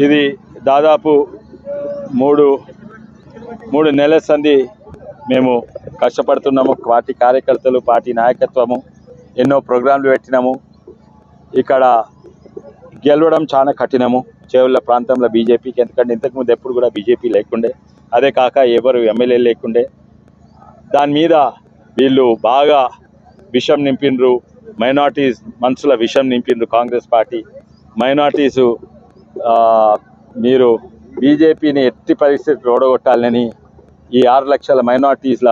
ఇది దాదాపు మూడు నెలల సంది మేము కష్టపడుతున్నాము. పార్టీ కార్యకర్తలు, పార్టీ నాయకత్వము ఎన్నో ప్రోగ్రాంలు పెట్టినాము. ఇక్కడ గెలవడం చాలా కఠినము చేవెళ్ళ ప్రాంతంలో బీజేపీకి. ఎందుకంటే ఇంతకుముందు ఎప్పుడు కూడా బీజేపీ లేకుండే, అదే కాక ఎవరు ఎమ్మెల్యే లేకుండే. దాని మీద వీళ్ళు బాగా విషం నింపిండ్రు, మైనార్టీస్ మనసుల విషం నింపిండ్రు కాంగ్రెస్ పార్టీ. మైనార్టీసు మీరు బీజేపీని ఎట్టి పరిస్థితులు ఓడగొట్టాలని ఈ 6 లక్షల మైనార్టీస్ల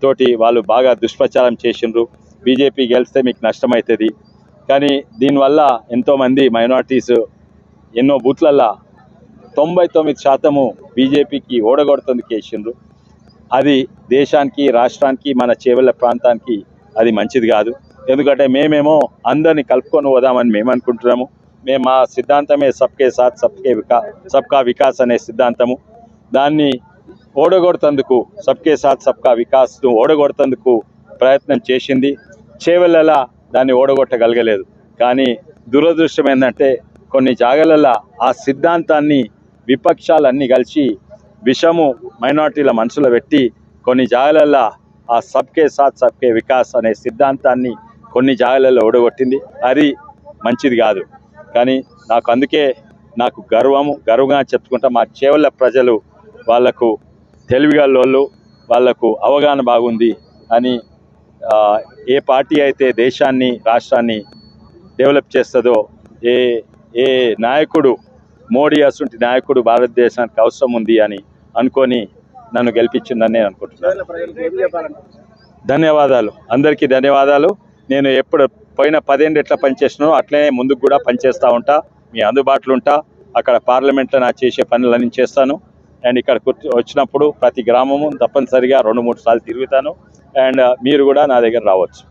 తోటి వాళ్ళు బాగా దుష్ప్రచారం చేసిండ్రు. బీజేపీ గెలిస్తే మీకు నష్టమవుతుంది, కానీ దీనివల్ల ఎంతోమంది మైనార్టీస్ ఎన్నో బూత్లల్లో 99% బీజేపీకి ఓడగొడుతుంది చేసిండ్రు. అది దేశానికి, రాష్ట్రానికి, మన చేవెళ్ళ ప్రాంతానికి అది మంచిది కాదు. ఎందుకంటే మేమేమో అందరినీ కలుపుకొని పోదామని మేము అనుకుంటున్నాము. మేము మా సిద్ధాంతమే సబ్కే సాత్ సబ్కా వికాస్ అనే సిద్ధాంతము. దాన్ని ఓడగొడుతందుకు, సబ్కే సాత్ సబ్కా వికాస్ను ఓడగొడుతందుకు ప్రయత్నం చేసింది. చేవెళ్ళలా దాన్ని ఓడగొట్టగలగలేదు. కానీ దురదృష్టం ఏంటంటే కొన్ని జాగాలలో ఆ సిద్ధాంతాన్ని విపక్షాలన్నీ కలిసి విషము మైనార్టీల మనసులో పెట్టి కొన్ని జాగాలలో ఆ సబ్కే సాత్ సబ్కే వికాస్ అనే సిద్ధాంతాన్ని కొన్ని జాగాలలో ఓడగొట్టింది. అది మంచిది కాదు. కానీ అందుకే నాకు గర్వంగా చెప్పుకుంటా. మా చేవెళ్ళ ప్రజలు వాళ్లకు తెలివిగల్లోళ్ళు, వాళ్లకు అవగాహన బాగుంది అని. ఏ పార్టీ అయితే దేశాన్ని, రాష్ట్రాన్ని డెవలప్ చేస్తుందో, ఏ నాయకుడు, మోడీ అసంటి నాయకుడు భారతదేశానికి అవసరం ఉంది అని అనుకొని నన్ను గెలిపించిందని నేను అనుకుంటున్నాను. ధన్యవాదాలు, అందరికీ ధన్యవాదాలు. నేను ఎప్పుడు పోయిన 10 ఏళ్ళు ఎట్లా పనిచేసినానో అట్లనే ముందుకు కూడా పనిచేస్తూ ఉంటా. మీ అందుబాటులో ఉంటా. అక్కడ పార్లమెంట్లో నా చేసే పనులన్నీ చేస్తాను. అండ్ ఇక్కడ వచ్చినప్పుడు ప్రతి గ్రామము తప్పనిసరిగా 2-3 సార్లు తిరుగుతాను. అండ్ మీరు కూడా నా దగ్గర రావచ్చు.